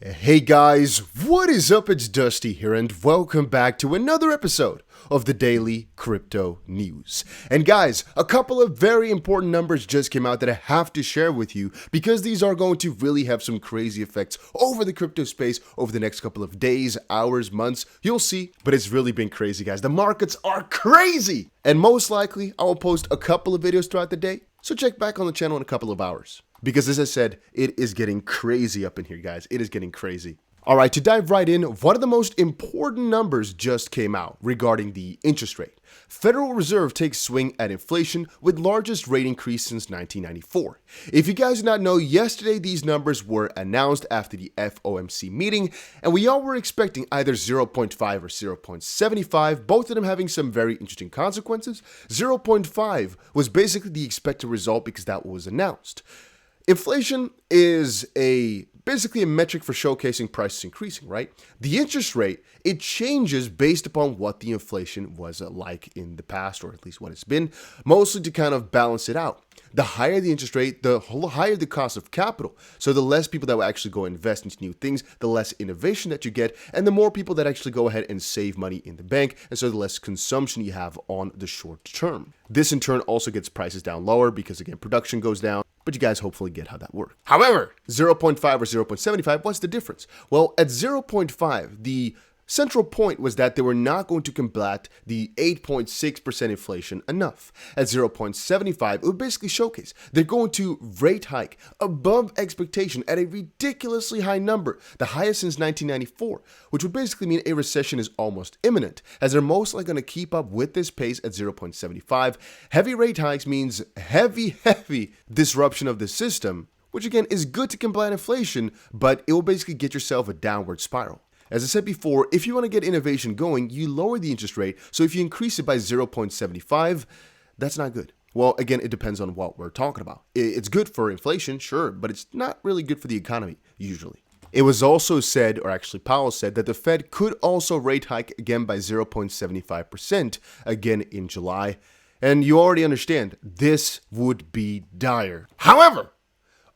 Hey guys, what is up? It's Dusty here and welcome back to another episode of the Daily Crypto News. And guys, a couple of very important numbers just came out that I have to share with you because these are going to really have some crazy effects over the crypto space over the next couple of days, hours, months. You'll see, but it's really been crazy, guys. The markets are crazy! And most likely, I will post a couple of videos throughout the day, so check back on the channel in a couple of hours. Because as I said, it is getting crazy up in here, guys. It is getting crazy. All right, to dive right in, one of the most important numbers just came out regarding the interest rate. Federal Reserve takes swing at inflation with largest rate increase since 1994. If you guys do not know, yesterday these numbers were announced after the FOMC meeting, and we all were expecting either 0.5 or 0.75, both of them having some very interesting consequences. 0.5 was basically the expected result because that was announced. Inflation is basically a metric for showcasing prices increasing, right? The interest rate, it changes based upon what the inflation was like in the past, or at least what it's been, mostly to kind of balance it out. The higher the interest rate, the higher the cost of capital. So the less people that will actually go invest into new things, the less innovation that you get, and the more people that actually go ahead and save money in the bank, and so the less consumption you have on the short term. This in turn also gets prices down lower because again, production goes down. But you guys hopefully get how that works. However, 0.5 or 0.75, what's the difference? Well, at 0.5, the central point was that they were not going to combat the 8.6% inflation enough. At 0.75, it would basically showcase they're going to rate hike above expectation at a ridiculously high number, the highest since 1994, which would basically mean a recession is almost imminent, as they're most likely going to keep up with this pace at 0.75. Heavy rate hikes means heavy disruption of the system, which again is good to combat inflation, but it will basically get yourself a downward spiral. As I said before, if you want to get innovation going, you lower the interest rate. So if you increase it by 0.75, that's not good. Well, again, it depends on what we're talking about. It's good for inflation, sure, but it's not really good for the economy, usually. It was also said, or actually Powell said, that the Fed could also rate hike again by 0.75% again in July. And you already understand, this would be dire. However,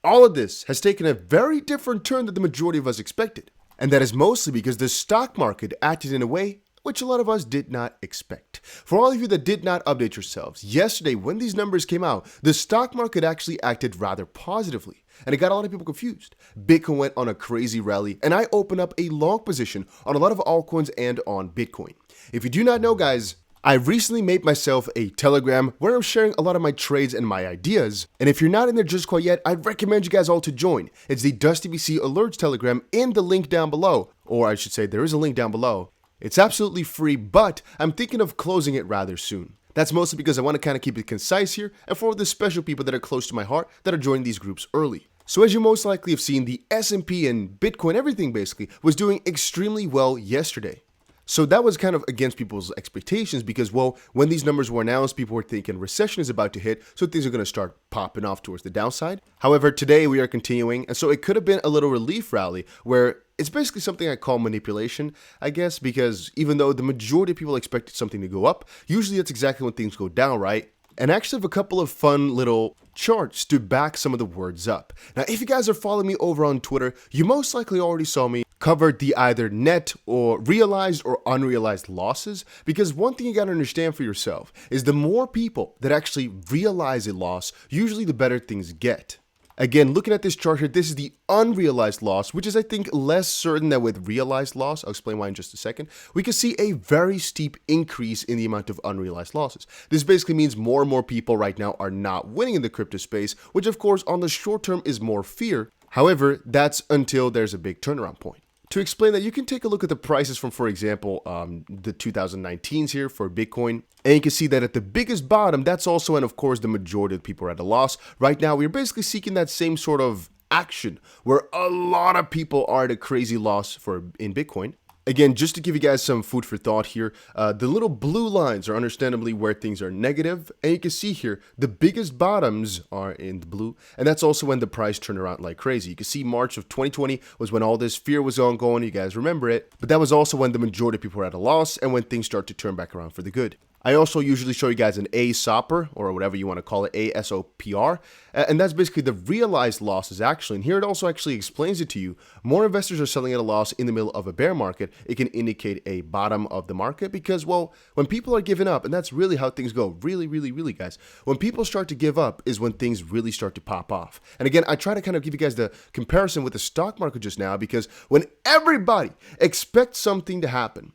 all of this has taken a very different turn than the majority of us expected. And that is mostly because the stock market acted in a way which a lot of us did not expect. For all of you that did not update yourselves, yesterday when these numbers came out, the stock market actually acted rather positively. And it got a lot of people confused. Bitcoin went on a crazy rally, and I opened up a long position on a lot of altcoins and on Bitcoin. If you do not know, guys, I recently made myself a Telegram where I'm sharing a lot of my trades and my ideas. And if you're not in there just quite yet, I'd recommend you guys all to join. It's the DustyBC Alerts Telegram in the link down below. Or I should say there is a link down below. It's absolutely free, but I'm thinking of closing it rather soon. That's mostly because I want to kind of keep it concise here and for the special people that are close to my heart that are joining these groups early. So as you most likely have seen, the S&P and Bitcoin, everything basically, was doing extremely well yesterday. So that was kind of against people's expectations because, well, when these numbers were announced, people were thinking recession is about to hit, so things are going to start popping off towards the downside. However, today we are continuing, and so it could have been a little relief rally where it's basically something I call manipulation, I guess, because even though the majority of people expected something to go up, usually that's exactly when things go down, right? And I actually have a couple of fun little charts to back some of the words up. Now, if you guys are following me over on Twitter, you most likely already saw me covered the either net or realized or unrealized losses, because one thing you got to understand for yourself is the more people that actually realize a loss, usually the better things get. Again, looking at this chart here, this is the unrealized loss, which is, I think, less certain than with realized loss. I'll explain why in just a second. We can see a very steep increase in the amount of unrealized losses. This basically means more and more people right now are not winning in the crypto space, which of course on the short term is more fear. However, that's until there's a big turnaround point. To explain that, you can take a look at the prices from, for example, the 2019s here for Bitcoin. And you can see that at the biggest bottom, that's also when, of course, the majority of people are at a loss. Right now, we're basically seeking that same sort of action where a lot of people are at a crazy loss in Bitcoin. Again, just to give you guys some food for thought here, the little blue lines are understandably where things are negative. And you can see here, the biggest bottoms are in the blue. And that's also when the price turned around like crazy. You can see March of 2020 was when all this fear was ongoing. You guys remember it. But that was also when the majority of people were at a loss and when things start to turn back around for the good. I also usually show you guys an ASOPR, or whatever you want to call it, ASOPR, and that's basically the realized losses actually. And here it also actually explains it to you. More investors are selling at a loss in the middle of a bear market. It can indicate a bottom of the market because, well, when people are giving up, and that's really how things go, really, guys, when people start to give up is when things really start to pop off. And again, I try to kind of give you guys the comparison with the stock market just now because when everybody expects something to happen,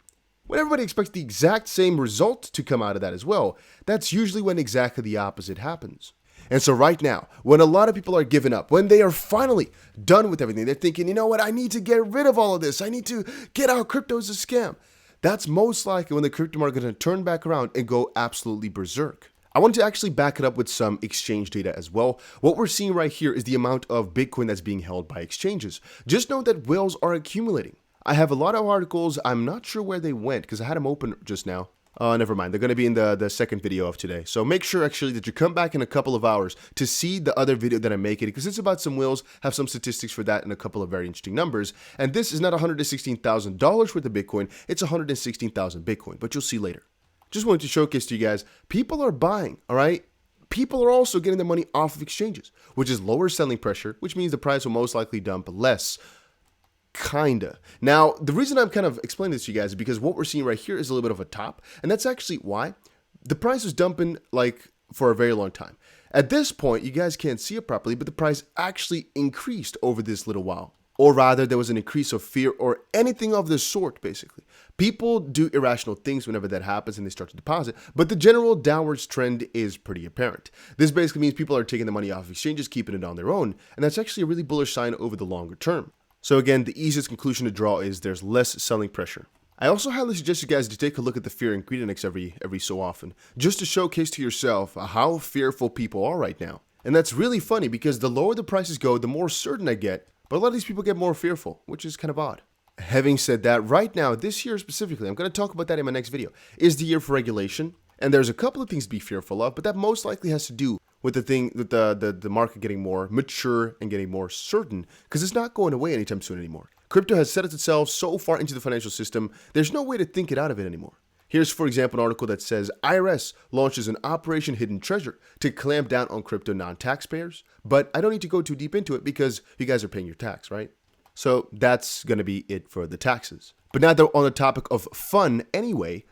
when everybody expects the exact same result to come out of that as well, that's usually when exactly the opposite happens. And so right now, when a lot of people are giving up, when they are finally done with everything, they're thinking, you know what, I need to get rid of all of this. I need to get out. Crypto is a scam. That's most likely when the crypto market is going to turn back around and go absolutely berserk. I wanted to actually back it up with some exchange data as well. What we're seeing right here is the amount of Bitcoin that's being held by exchanges. Just know that whales are accumulating. I have a lot of articles. I'm not sure where they went because I had them open just now. Never mind. They're going to be in the second video of today. So make sure actually that you come back in a couple of hours to see the other video that I'm making because it's about some whales, have some statistics for that and a couple of very interesting numbers. And this is not $116,000 worth of Bitcoin. It's 116,000 Bitcoin, but you'll see later. Just wanted to showcase to you guys, people are buying, all right? People are also getting their money off of exchanges, which is lower selling pressure, which means the price will most likely dump less. Kinda. Now, the reason I'm kind of explaining this to you guys is because what we're seeing right here is a little bit of a top, and that's actually why the price is dumping like for a very long time. At this point, you guys can't see it properly, but the price actually increased over this little while. Or rather, there was an increase of fear or anything of this sort, basically. People do irrational things whenever that happens and they start to deposit, but the general downwards trend is pretty apparent. This basically means people are taking the money off exchanges, keeping it on their own, and that's actually a really bullish sign over the longer term. So again, the easiest conclusion to draw is there's less selling pressure. I also highly suggest you guys to take a look at the fear and greed index every so often, just to showcase to yourself how fearful people are right now. And that's really funny because the lower the prices go, the more certain I get, but a lot of these people get more fearful, which is kind of odd. Having said that, right now, this year specifically, I'm going to talk about that in my next video, is the year for regulation. And there's a couple of things to be fearful of, but that most likely has to do with the market getting more mature and getting more certain, because it's not going away anytime soon anymore. Crypto has set itself so far into the financial system, there's no way to think it out of it anymore. Here's, for example, an article that says IRS launches an Operation Hidden Treasure to clamp down on crypto non-taxpayers, but I don't need to go too deep into it because you guys are paying your tax, right? So that's going to be it for the taxes. But now that we're on the topic of fun anyway,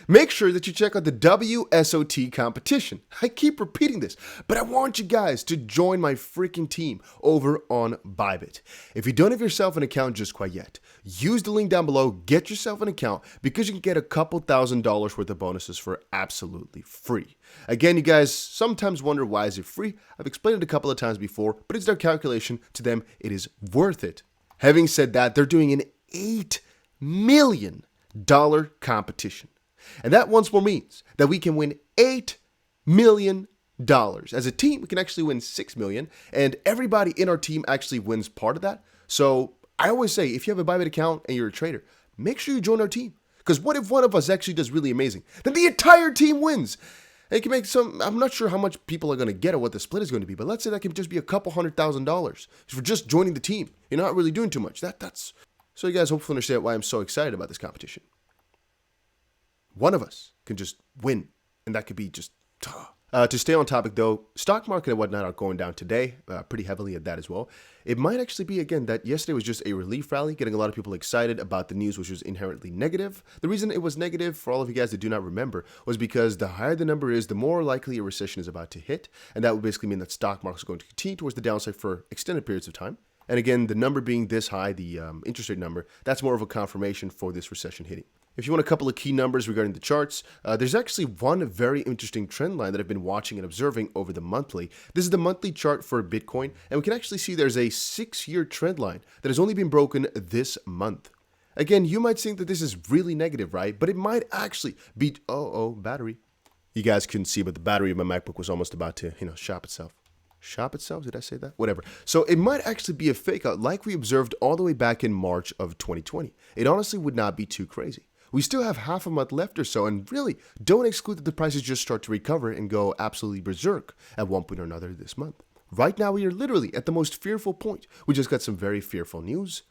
make sure that you check out the WSOT competition. I keep repeating this, but I want you guys to join my freaking team over on Bybit. If you don't have yourself an account just quite yet, use the link down below, get yourself an account because you can get a couple $1,000s worth of bonuses for absolutely free. Again, you guys sometimes wonder why is it free? I've explained it a couple of times before, but it's their calculation. To them, it is worth it. Having said that, they're doing an $8 million competition. And that once more means that we can win $8 million. As a team, we can actually win $6 million, and everybody in our team actually wins part of that. So I always say, if you have a Bybit account and you're a trader, make sure you join our team. Because what if one of us actually does really amazing? Then the entire team wins. And it can make some, I'm not sure how much people are going to get or what the split is going to be, but let's say that can just be a couple $100,000 for just joining the team. You're not really doing too much. That's so you guys hopefully understand why I'm so excited about this competition. One of us can just win, and that could be just... to stay on topic though, stock market and whatnot are going down today, pretty heavily at that as well. It might actually be, again, that yesterday was just a relief rally, getting a lot of people excited about the news, which was inherently negative. The reason it was negative, for all of you guys that do not remember, was because the higher the number is, the more likely a recession is about to hit, and that would basically mean that stock market is going to continue towards the downside for extended periods of time. And again, the number being this high, the interest rate number, that's more of a confirmation for this recession hitting. If you want a couple of key numbers regarding the charts, there's actually one very interesting trend line that I've been watching and observing over the monthly. This is the monthly chart for Bitcoin, and we can actually see there's a 6-year trend line that has only been broken this month. Again, you might think that this is really negative, right? But it might actually be, battery. You guys couldn't see, but the battery of my MacBook was almost about to, shop itself. Shop itself? Did I say that? Whatever. So it might actually be a fake out like we observed all the way back in March of 2020. It honestly would not be too crazy. We still have half a month left or so, and really don't exclude that the prices just start to recover and go absolutely berserk at one point or another this month. Right now, we are literally at the most fearful point. We just got some very fearful news.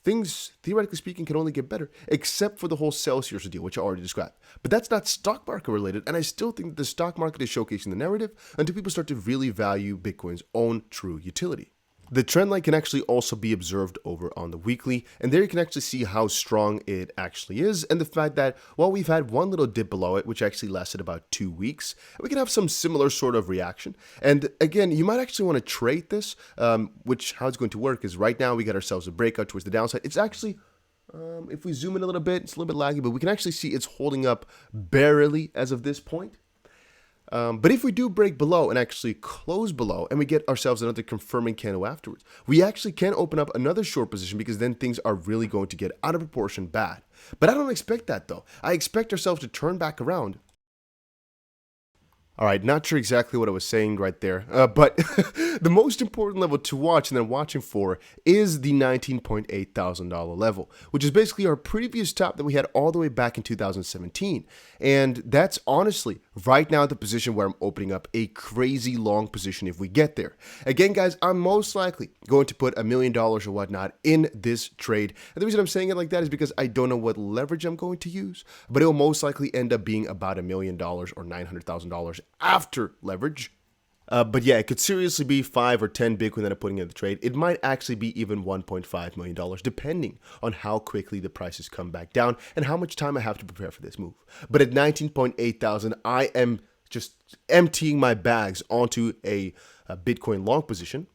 things, theoretically speaking, can only get better, except for the whole Celsius deal, which I already described. But that's not stock market related, and I still think that the stock market is showcasing the narrative until people start to really value Bitcoin's own true utility. The trend line can actually also be observed over on the weekly, and there you can actually see how strong it actually is, and the fact that while we've had one little dip below it, which actually lasted about 2 weeks, we can have some similar sort of reaction. And again, you might actually want to trade this, which how it's going to work is right now we got ourselves a breakout towards the downside. It's actually, if we zoom in a little bit, it's a little bit laggy, but we can actually see it's holding up barely as of this point. But if we do break below and actually close below and we get ourselves another confirming candle afterwards, we actually can open up another short position because then things are really going to get out of proportion bad. But I don't expect that though. I expect ourselves to turn back around. All right, not sure exactly what I was saying right there, but the most important level to watch and then watching for is the $19.8 thousand level, which is basically our previous top that we had all the way back in 2017. And that's honestly right now the position where I'm opening up a crazy long position if we get there. Again, guys, I'm most likely going to put $1 million or whatnot in this trade. And the reason I'm saying it like that is because I don't know what leverage I'm going to use, but it will most likely end up being about $1 million or $900,000 after leverage. But yeah, it could seriously be 5 or 10 Bitcoin that I'm putting in the trade. It might actually be even $1.5 million, depending on how quickly the prices come back down and how much time I have to prepare for this move. But at 19.8 thousand, I am just emptying my bags onto a Bitcoin long position.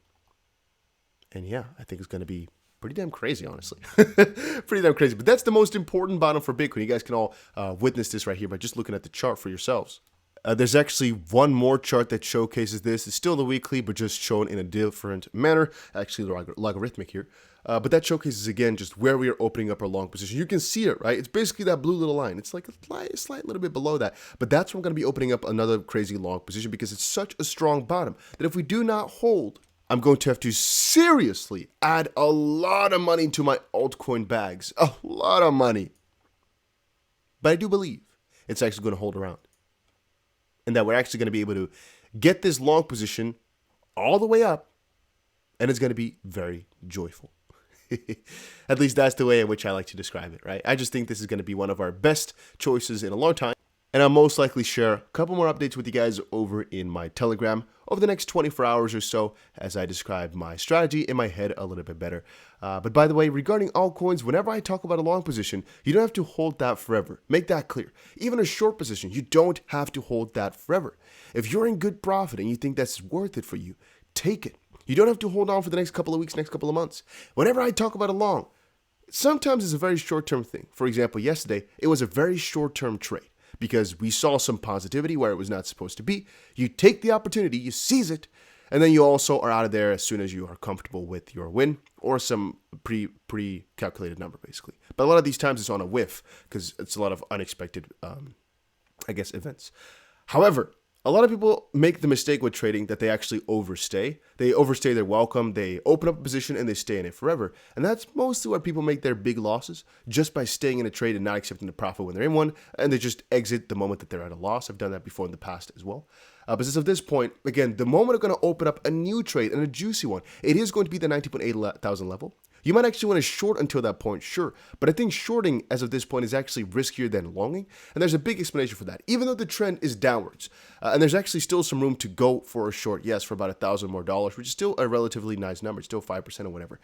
And yeah, I think it's going to be pretty damn crazy, honestly. Pretty damn crazy. But that's the most important bottom for Bitcoin. You guys can all witness this right here by just looking at the chart for yourselves. There's actually one more chart that showcases this. It's still the weekly, but just shown in a different manner. Actually, logarithmic here. But that showcases, again, just where we are opening up our long position. You can see it, right? It's basically that blue little line. It's like a slight little bit below that. But that's where I'm going to be opening up another crazy long position because it's such a strong bottom that if we do not hold, I'm going to have to seriously add a lot of money to my altcoin bags. A lot of money. But I do believe it's actually going to hold around. And that we're actually going to be able to get this long position all the way up, and it's going to be very joyful. At least that's the way in which I like to describe it, right? I just think this is going to be one of our best choices in a long time, and I'll most likely share a couple more updates with you guys over in my Telegram over the next 24 hours or so as I describe my strategy in my head a little bit better. But by the way, regarding altcoins, whenever I talk about a long position, you don't have to hold that forever. Make that clear. Even a short position, you don't have to hold that forever. If you're in good profit and you think that's worth it for you, take it. You don't have to hold on for the next couple of weeks, next couple of months. Whenever I talk about a long, sometimes it's a very short-term thing. For example, yesterday, it was a very short-term trade because we saw some positivity where it was not supposed to be. You take the opportunity, you seize it, and then you also are out of there as soon as you are comfortable with your win or some pre-calculated number, basically. But a lot of these times it's on a whiff because it's a lot of unexpected, events. However, a lot of people make the mistake with trading that they actually overstay. They overstay their welcome, they open up a position, and they stay in it forever. And that's mostly where people make their big losses, just by staying in a trade and not accepting the profit when they're in one, and they just exit the moment that they're at a loss. I've done that before in the past as well. But as of this point, again, the moment I'm going to open up a new trade, and a juicy one, it is going to be the 19.8 thousand level. You might actually want to short until that point, sure, but I think shorting as of this point is actually riskier than longing, and there's a big explanation for that. Even though the trend is downwards, and there's actually still some room to go for a short, yes, for about $1,000 more, which is still a relatively nice number, still 5% or whatever.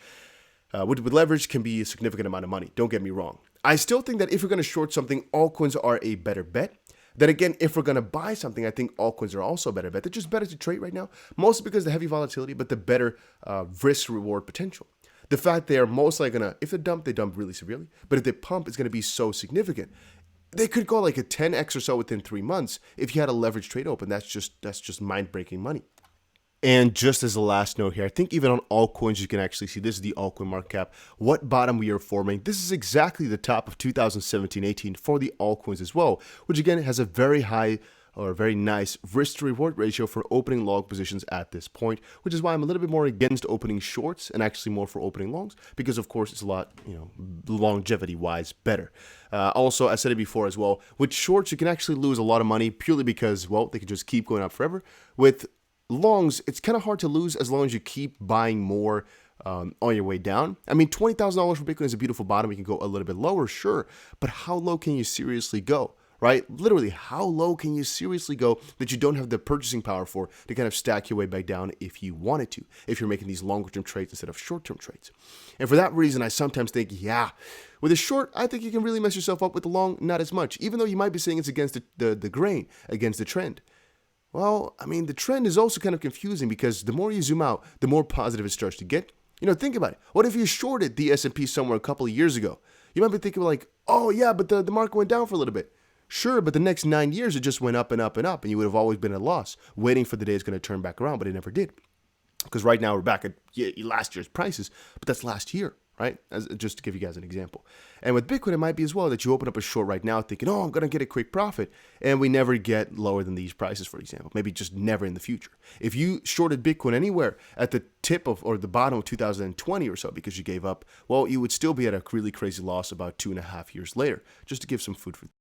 With leverage can be a significant amount of money, don't get me wrong. I still think that if you're going to short something, altcoins are a better bet. Then again, if we're going to buy something, I think altcoins are also a better bet. They're just better to trade right now, mostly because of the heavy volatility, but the better risk-reward potential. The fact they are most likely going to, if they dump really severely. But if they pump, it's going to be so significant. They could go like a 10x or so within 3 months if you had a leverage trade open. That's just mind-breaking money. And just as a last note here, I think even on altcoins, you can actually see this is the altcoin market cap, what bottom we are forming. This is exactly the top of 2017-18 for the altcoins as well, which again has a very high or very nice risk to reward ratio for opening long positions at this point, which is why I'm a little bit more against opening shorts and actually more for opening longs, because of course it's a lot, longevity wise better. Also, I said it before as well, with shorts, you can actually lose a lot of money purely because, well, they can just keep going up forever. With longs, it's kind of hard to lose as long as you keep buying more on your way down. I mean, $20,000 for Bitcoin is a beautiful bottom. You can go a little bit lower, sure, but how low can you seriously go? Right? Literally, how low can you seriously go that you don't have the purchasing power for to kind of stack your way back down if you wanted to, if you're making these longer term trades instead of short term trades? And for that reason, I sometimes think, yeah, with a short, I think you can really mess yourself up. With the long, not as much, even though you might be saying it's against the grain, against the trend. Well, I mean, the trend is also kind of confusing because the more you zoom out, the more positive it starts to get. Think about it. What if you shorted the S&P somewhere a couple of years ago? You might be thinking like, oh yeah, but the market went down for a little bit. Sure, but the next 9 years, it just went up and up and up, and you would have always been at a loss, waiting for the day it's going to turn back around, but it never did. Because right now we're back at last year's prices, but that's last year, right? Just to give you guys an example. And with Bitcoin, it might be as well that you open up a short right now thinking, oh, I'm going to get a quick profit, and we never get lower than these prices, for example. Maybe just never in the future. If you shorted Bitcoin anywhere at the tip of or the bottom of 2020 or so because you gave up, well, you would still be at a really crazy loss about 2.5 years later, just to give some food for